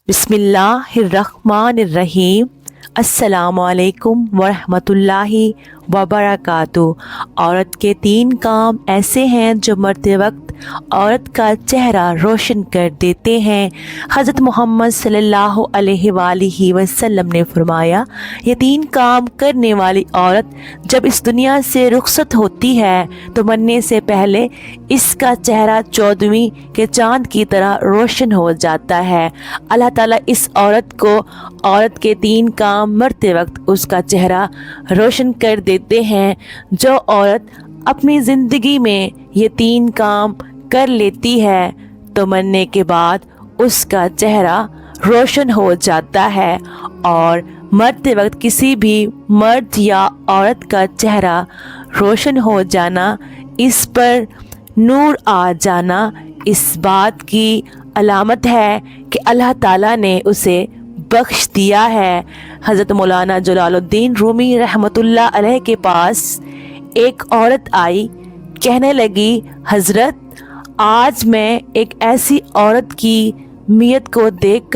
بسم اللہ الرحمن الرحیم۔ السلام علیکم ورحمۃ اللہ وبرکاتہ۔ عورت کے 3 کام ایسے ہیں جو مرتے وقت عورت کا چہرہ روشن کر دیتے ہیں۔ حضرت محمد صلی اللہ علیہ وآلہ وسلم نے فرمایا، یہ 3 کام کرنے والی عورت جب اس دنیا سے رخصت ہوتی ہے تو مرنے سے پہلے اس کا چہرہ 14ویں کے چاند کی طرح روشن ہو جاتا ہے۔ اللہ تعالیٰ اس عورت کے 3 کام مرتے وقت اس کا چہرہ روشن کر دیتے ہیں۔ جو عورت اپنی زندگی میں یہ 3 کام کر لیتی ہے تو مرنے کے بعد اس کا چہرہ روشن ہو جاتا ہے، اور مرتے وقت کسی بھی مرد یا عورت کا چہرہ روشن ہو جانا، اس پر نور آ جانا، اس بات کی علامت ہے کہ اللہ تعالیٰ نے اسے بخش دیا ہے۔ حضرت مولانا جلال الدین رومی رحمۃ اللہ علیہ کے پاس ایک عورت آئی، کہنے لگی، حضرت آج میں ایک ایسی عورت کی میت کو دیکھ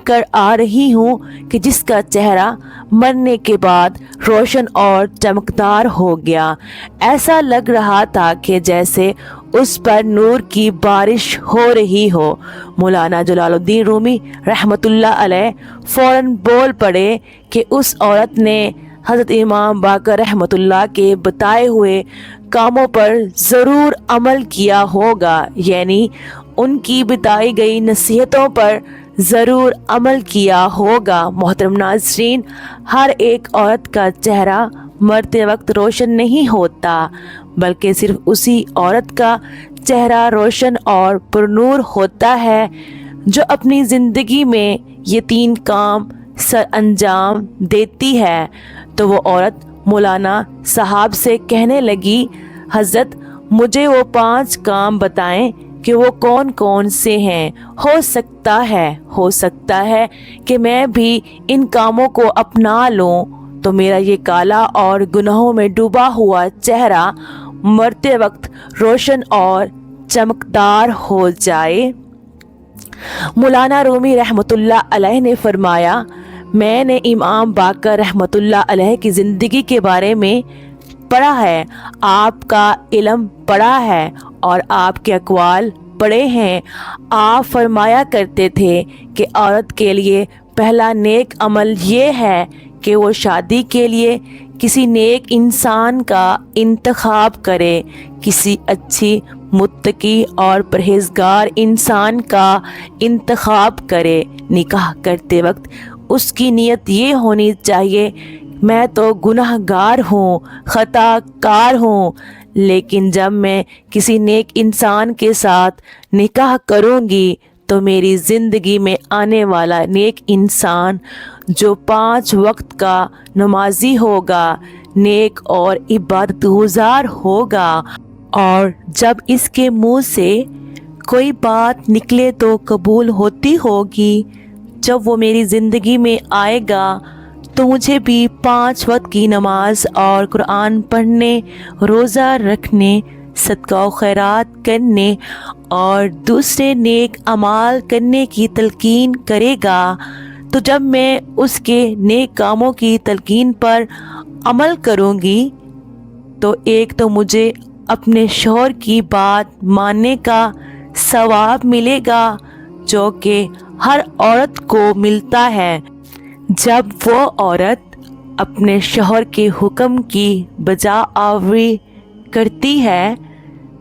کر آ رہی ہوں کہ جس کا چہرہ مرنے کے بعد روشن اور چمکدار ہو گیا۔ ایسا لگ رہا تھا کہ جیسے اس پر نور کی بارش ہو رہی ہو۔ مولانا جلال الدین رومی رحمۃ اللہ علیہ فوراً بول پڑے کہ اس عورت نے حضرت امام باقر رحمۃ اللہ کے بتائے ہوئے کاموں پر ضرور عمل کیا ہوگا، یعنی ان کی بتائی گئی نصیحتوں پر ضرور عمل کیا ہوگا۔ محترم ناظرین، ہر ایک عورت کا چہرہ مرتے وقت روشن نہیں ہوتا، بلکہ صرف اسی عورت کا چہرہ روشن اور پرنور ہوتا ہے جو اپنی زندگی میں یہ 3 کام سر انجام دیتی ہے۔ تو وہ عورت مولانا صاحب سے کہنے لگی، حضرت مجھے وہ 5 کام بتائیں کہ وہ کون کون سے ہیں۔ ہو سکتا ہے کہ میں بھی ان کاموں کو اپنا لوں تو میرا یہ کالا اور گناہوں میں ڈوبا ہوا چہرہ مرتے وقت روشن اور چمکدار ہو جائے۔ مولانا رومی رحمۃ اللہ علیہ نے فرمایا، میں نے امام باقر رحمۃ اللہ علیہ کی زندگی کے بارے میں پڑھا ہے، آپ کا علم پڑھا ہے اور آپ کے اقوال پڑھے ہیں۔ آپ فرمایا کرتے تھے کہ عورت کے لیے پہلا نیک عمل یہ ہے کہ وہ شادی کے لیے کسی نیک انسان کا انتخاب کرے، کسی اچھی متقی اور پرہیزگار انسان کا انتخاب کرے۔ نکاح کرتے وقت اس کی نیت یہ ہونی چاہیے، میں تو گناہ گار ہوں، خطا کار ہوں، لیکن جب میں کسی نیک انسان کے ساتھ نکاح کروں گی تو میری زندگی میں آنے والا نیک انسان جو 5 وقت کا نمازی ہوگا، نیک اور عبادت گزار ہوگا، اور جب اس کے منہ سے کوئی بات نکلے تو قبول ہوتی ہوگی، جب وہ میری زندگی میں آئے گا تو مجھے بھی 5 وقت کی نماز اور قرآن پڑھنے، روزہ رکھنے، صدقہ و خیرات کرنے اور دوسرے نیک اعمال کرنے کی تلقین کرے گا، تو جب میں اس کے نیک کاموں کی تلقین پر عمل کروں گی تو ایک تو مجھے اپنے شوہر کی بات ماننے کا ثواب ملے گا جو کہ ہر عورت کو ملتا ہے جب وہ عورت اپنے شوہر کے حکم کی بجا آوری کرتی ہے۔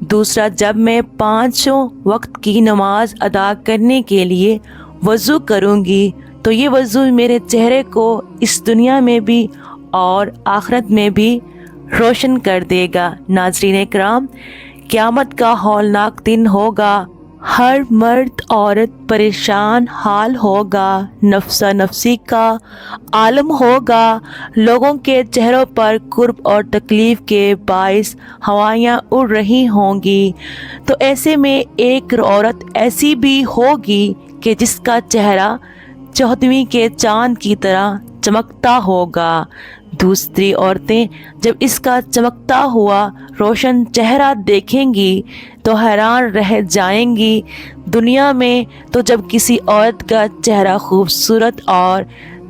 دوسرا، جب میں 5 وقت کی نماز ادا کرنے کے لیے وضو کروں گی تو یہ وضو میرے چہرے کو اس دنیا میں بھی اور آخرت میں بھی روشن کر دے گا۔ ناظرین کرام، قیامت کا ہولناک دن ہوگا، ہر مرد عورت پریشان حال ہوگا، نفسا نفسی کا عالم ہوگا، لوگوں کے چہروں پر کرب اور تکلیف کے باعث ہوائیاں اڑ رہی ہوں گی۔ تو ایسے میں ایک عورت ایسی بھی ہوگی کہ جس کا چہرہ 14ویں کے چاند کی طرح چمکتا ہوگا۔ دوسری عورتیں جب اس کا چمکتا ہوا روشن چہرہ دیکھیں گی تو حیران رہ جائیں گی۔ دنیا میں تو جب کسی عورت کا چہرہ خوبصورت اور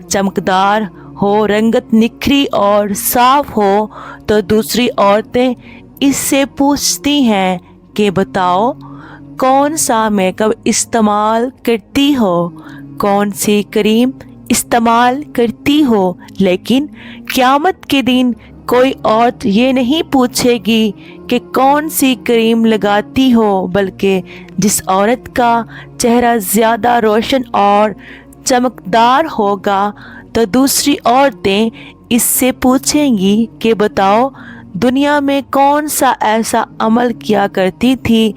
چمکدار ہو، رنگت نکھری اور صاف ہو، تو دوسری عورتیں اس سے پوچھتی ہیں کہ بتاؤ کون سا میک اپ استعمال کرتی ہو، کون سی کریم استعمال کرتی ہو۔ لیکن قیامت کے دن کوئی عورت یہ نہیں پوچھے گی کہ کون سی کریم لگاتی ہو، بلکہ جس عورت کا چہرہ زیادہ روشن اور چمکدار ہوگا تو دوسری عورتیں اس سے پوچھیں گی کہ بتاؤ دنیا میں کون سا ایسا عمل کیا کرتی تھی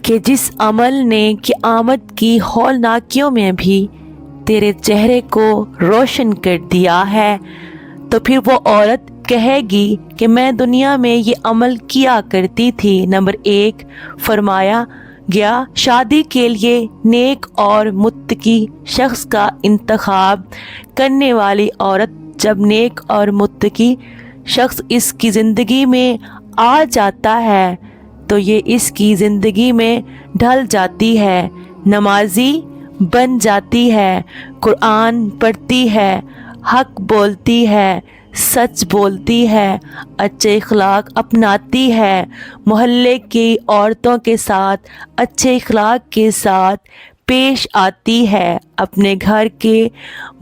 کہ جس عمل نے قیامت کی ہولناکیوں میں بھی تیرے چہرے کو روشن کر دیا ہے۔ تو پھر وہ عورت کہے گی کہ میں دنیا میں یہ عمل کیا کرتی تھی۔ نمبر 1 فرمایا گیا شادی کے لیے نیک اور متقی شخص کا انتخاب کرنے والی عورت جب نیک اور متقی شخص اس کی زندگی میں آ جاتا ہے تو یہ اس کی زندگی میں ڈھل جاتی ہے، نمازی بن جاتی ہے، قرآن پڑھتی ہے، حق بولتی ہے، سچ بولتی ہے، اچھے اخلاق اپناتی ہے، محلے کی عورتوں کے ساتھ اچھے اخلاق کے ساتھ پیش آتی ہے، اپنے گھر کے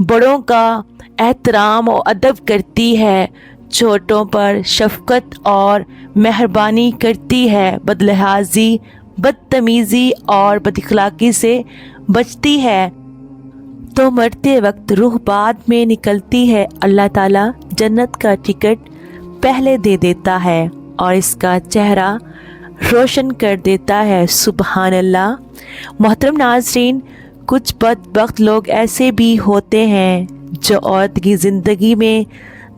بڑوں کا احترام و ادب کرتی ہے، چھوٹوں پر شفقت اور مہربانی کرتی ہے، بدلہذی، بدتمیزی اور بد اخلاقی سے بچتی ہے، تو مرتے وقت روح بعد میں نکلتی ہے، اللہ تعالیٰ جنت کا ٹکٹ پہلے دے دیتا ہے اور اس کا چہرہ روشن کر دیتا ہے۔ سبحان اللہ۔ محترم ناظرین، کچھ بدبخت لوگ ایسے بھی ہوتے ہیں جو عورت کی زندگی میں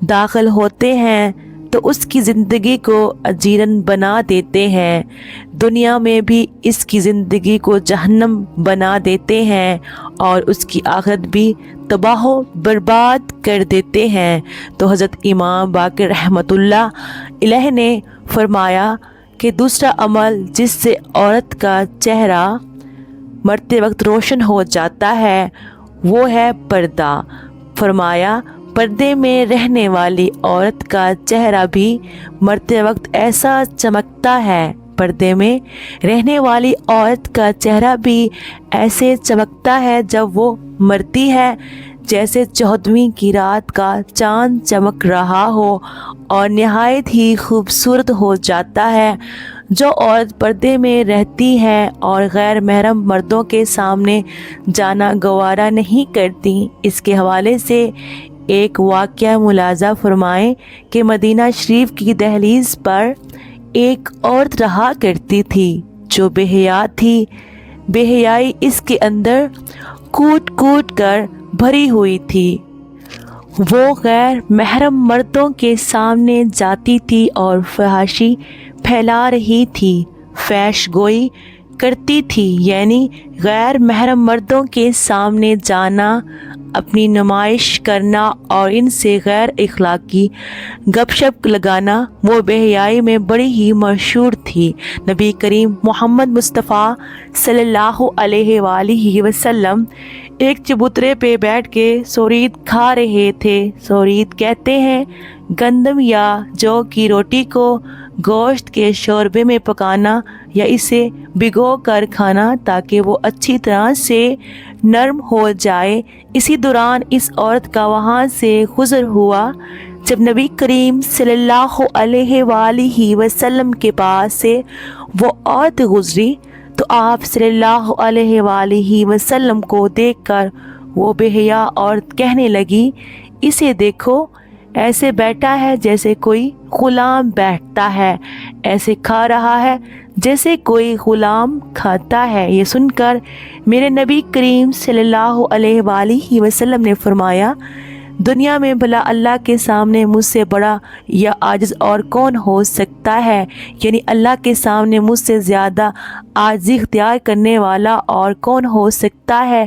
داخل ہوتے ہیں تو اس کی زندگی کو اجیرن بنا دیتے ہیں، دنیا میں بھی اس کی زندگی کو جہنم بنا دیتے ہیں اور اس کی آخرت بھی تباہ و برباد کر دیتے ہیں۔ تو حضرت امام باقر رحمۃ اللہ علیہ نے فرمایا کہ دوسرا عمل جس سے عورت کا چہرہ مرتے وقت روشن ہو جاتا ہے وہ ہے پردہ۔ فرمایا پردے میں رہنے والی عورت کا چہرہ بھی مرتے وقت ایسا چمکتا ہے، پردے میں رہنے والی عورت کا چہرہ بھی ایسے چمکتا ہے جب وہ مرتی ہے جیسے 14ویں کی رات کا چاند چمک رہا ہو اور نہایت ہی خوبصورت ہو جاتا ہے۔ جو عورت پردے میں رہتی ہے اور غیر محرم مردوں کے سامنے جانا گوارا نہیں کرتی، اس کے حوالے سے ایک واقعہ ملاحظہ فرمائیں کہ مدینہ شریف کی دہلیز پر ایک عورت رہا کرتی تھی جو بے حیا تھی، بے حیائی اس کے اندر کوٹ کوٹ کر بھری ہوئی تھی۔ وہ غیر محرم مردوں کے سامنے جاتی تھی اور فحاشی پھیلا رہی تھی، فحش گوئی کرتی تھی، یعنی غیر محرم مردوں کے سامنے جانا، اپنی نمائش کرنا اور ان سے غیر اخلاقی گپ شپ لگانا وہ بے حیائی میں بڑی ہی مشہور تھی۔ نبی کریم محمد مصطفیٰ صلی اللہ علیہ وآلہ وسلم ایک چبوترے پہ بیٹھ کے سورید کھا رہے تھے۔ سورید کہتے ہیں گندم یا جو کی روٹی کو گوشت کے شوربے میں پکانا یا اسے بھگو کر کھانا تاکہ وہ اچھی طرح سے نرم ہو جائے۔ اسی دوران اس عورت کا وہاں سے گزر ہوا۔ جب نبی کریم صلی اللہ علیہ وآلہ وسلم کے پاس سے وہ عورت گزری تو آپ صلی اللہ علیہ وآلہ وسلم کو دیکھ کر وہ بے حیا عورت کہنے لگی، اسے دیکھو، ایسے بیٹھا ہے جیسے کوئی غلام بیٹھتا ہے، ایسے کھا رہا ہے جیسے کوئی غلام کھاتا ہے۔ یہ سن کر میرے نبی کریم صلی اللہ علیہ وآلہ وسلم نے فرمایا، دنیا میں بھلا اللہ کے سامنے مجھ سے بڑا یا عاجز اور کون ہو سکتا ہے؟ یعنی اللہ کے سامنے مجھ سے زیادہ عاجزی اختیار کرنے والا اور کون ہو سکتا ہے؟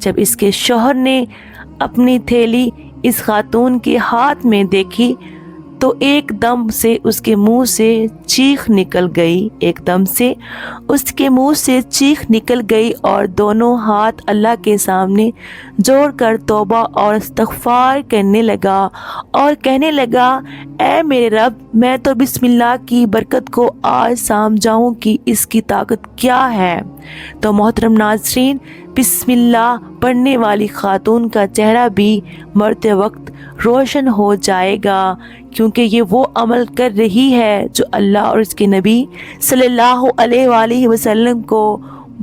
جب اس کے شوہر نے اپنی تھیلی اس خاتون کے ہاتھ میں دیکھی تو ایک دم سے اس کے منہ سے چیخ نکل گئی، ایک دم سے اس کے منہ سے چیخ نکل گئی اور دونوں ہاتھ اللہ کے سامنے جوڑ کر توبہ اور استغفار کرنے لگا اور کہنے لگا، اے میرے رب، میں تو بسم اللہ کی برکت کو آج سمجھاؤں کہ اس کی طاقت کیا ہے۔ تو محترم ناظرین، بسم اللہ پڑھنے والی خاتون کا چہرہ بھی مرتے وقت روشن ہو جائے گا، کیونکہ یہ وہ عمل کر رہی ہے جو اللہ اور اس کے نبی صلی اللہ علیہ وآلہ وسلم کو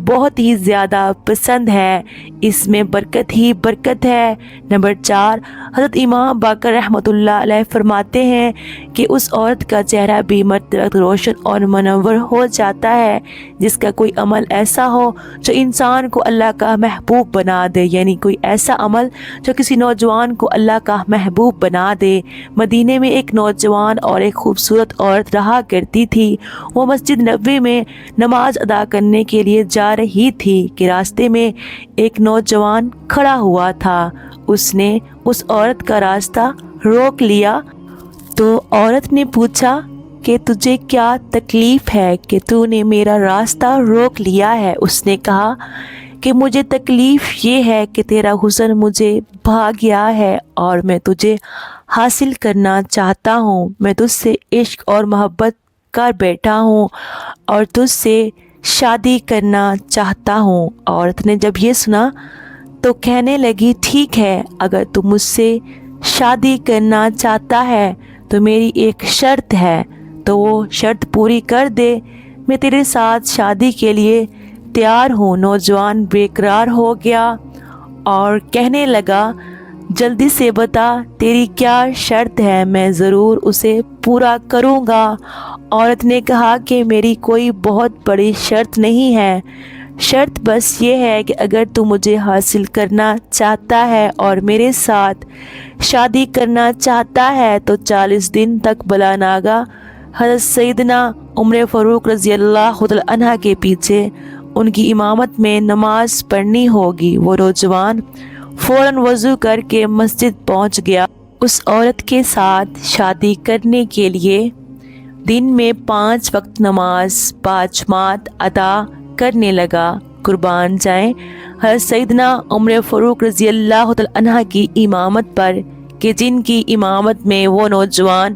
بہت ہی زیادہ پسند ہے، اس میں برکت ہی برکت ہے۔ نمبر 4، حضرت امام باقر رحمۃ اللہ علیہ فرماتے ہیں کہ اس عورت کا چہرہ بھی مرتے وقت روشن اور منور ہو جاتا ہے جس کا کوئی عمل ایسا ہو جو انسان کو اللہ کا محبوب بنا دے، یعنی کوئی ایسا عمل جو کسی نوجوان کو اللہ کا محبوب بنا دے۔ مدینے میں ایک نوجوان اور ایک خوبصورت عورت رہا کرتی تھی۔ وہ مسجد نبوی میں نماز ادا کرنے کے لیے جا رہی تھی کہ راستے میں ایک نوجوان کھڑا ہوا تھا۔ اس نے اس عورت کا راستہ روک لیا تو عورت نے پوچھا کہ تجھے کیا تکلیف ہے کہ تو نے میرا راستہ روک لیا ہے؟ اس نے کہا کہ مجھے تکلیف یہ ہے کہ تیرا حسن مجھے بھا گیا ہے اور میں تجھے حاصل کرنا چاہتا ہوں۔ میں تجھ سے عشق اور محبت کر بیٹھا ہوں اور تجھ سے شادی کرنا چاہتا ہوں۔ عورت نے جب یہ سنا تو کہنے لگی، ٹھیک ہے، اگر تو مجھ سے شادی کرنا چاہتا ہے تو میری ایک شرط ہے، تو وہ شرط پوری کر دے، میں تیرے ساتھ شادی کے لیے تیار ہوں۔ نوجوان بے قرار ہو گیا اور کہنے لگا، جلدی سے بتا تیری کیا شرط ہے، میں ضرور اسے پورا کروں گا۔ عورت نے کہا کہ میری کوئی بہت بڑی شرط نہیں ہے، شرط بس یہ ہے کہ اگر تو مجھے حاصل کرنا چاہتا ہے اور میرے ساتھ شادی کرنا چاہتا ہے تو 40 دن تک بلا ناگا حضرت سیدنا عمر فاروق رضی اللہ عنہ کے پیچھے ان کی امامت میں نماز پڑھنی ہوگی۔ وہ نوجوان فوراً وضو کر کے مسجد پہنچ گیا۔ اس عورت کے ساتھ شادی کرنے کے لیے دن میں 5 وقت نماز باجماعت ادا کرنے لگا۔ قربان جائیں حضرت سیدنا عمر فاروق رضی اللہ عنہ کی امامت پر کہ جن کی امامت میں وہ نوجوان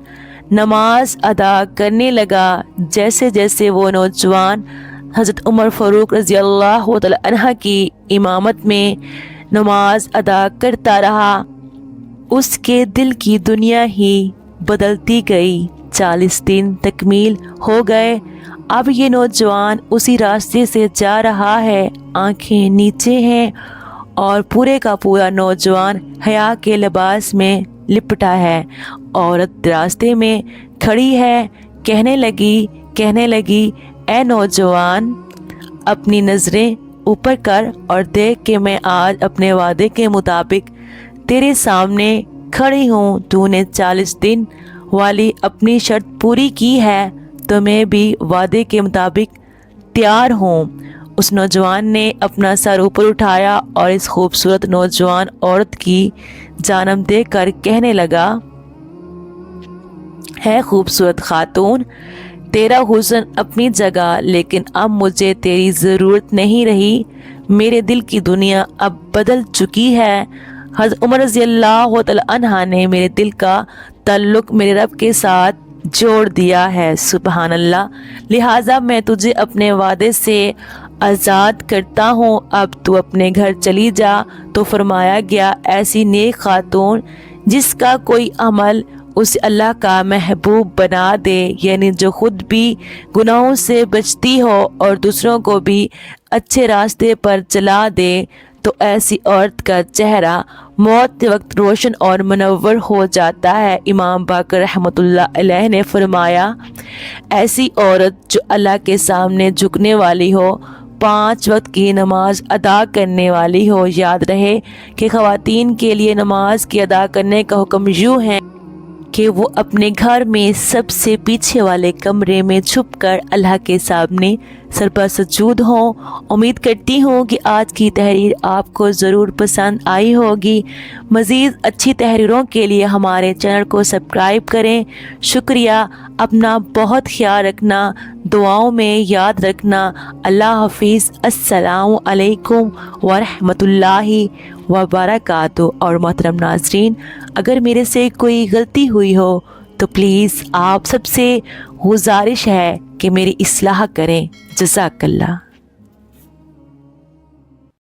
نماز ادا کرنے لگا۔ جیسے جیسے وہ نوجوان حضرت عمر فاروق رضی اللہ عنہ کی امامت میں نماز ادا کرتا رہا، اس کے دل کی دنیا ہی بدلتی گئی۔ 40 دن تکمیل ہو گئے، اب یہ نوجوان اسی راستے سے جا رہا ہے، آنکھیں نیچے ہیں اور پورے کا پورا نوجوان حیا کے لباس میں لپٹا ہے۔ عورت راستے میں کھڑی ہے، کہنے لگی اے نوجوان، اپنی نظریں اوپر کر اور دیکھ کہ میں آج اپنے وعدے کے مطابق تیرے سامنے کھڑی ہوں۔ تو نے 40 دن والی اپنی شرط پوری کی ہے تو میں بھی وعدے کے مطابق تیار ہوں۔ اس نوجوان نے اپنا سر اوپر اٹھایا اور اس خوبصورت نوجوان عورت کی جانب دیکھ کر کہنے لگا، ہے خوبصورت خاتون، تیرا حسن اپنی جگہ، لیکن اب مجھے تیری ضرورت نہیں رہی، میرے دل کی دنیا اب بدل چکی ہے۔ حضرت عمر رضی اللہ عنہ نے میرے دل کا تعلق میرے رب کے ساتھ جوڑ دیا ہے، سبحان اللہ، لہٰذا میں تجھے اپنے وعدے سے آزاد کرتا ہوں، اب تو اپنے گھر چلی جا۔ تو فرمایا گیا، ایسی نیک خاتون جس کا کوئی عمل اسے اللہ کا محبوب بنا دے، یعنی جو خود بھی گناہوں سے بچتی ہو اور دوسروں کو بھی اچھے راستے پر چلا دے، تو ایسی عورت کا چہرہ موت کے وقت روشن اور منور ہو جاتا ہے۔ امام باقر رحمۃ اللہ علیہ نے فرمایا، ایسی عورت جو اللہ کے سامنے جھکنے والی ہو، 5 وقت کی نماز ادا کرنے والی ہو۔ یاد رہے کہ خواتین کے لیے نماز کی ادا کرنے کا حکم یوں ہے کہ وہ اپنے گھر میں سب سے پیچھے والے کمرے میں چھپ کر اللہ کے سامنے سرپا سجود ہوں۔ امید کرتی ہوں کہ آج کی تحریر آپ کو ضرور پسند آئی ہوگی۔ مزید اچھی تحریروں کے لیے ہمارے چینل کو سبسکرائب کریں۔ شکریہ۔ اپنا بہت خیال رکھنا، دعاؤں میں یاد رکھنا۔ اللہ حافظ۔ السلام علیکم ورحمۃ اللہ وبرکاتہ۔ اور محترم ناظرین، اگر میرے سے کوئی غلطی ہوئی ہو تو پلیز آپ سب سے گزارش ہے کہ میری اصلاح کریں۔ جزاک اللہ۔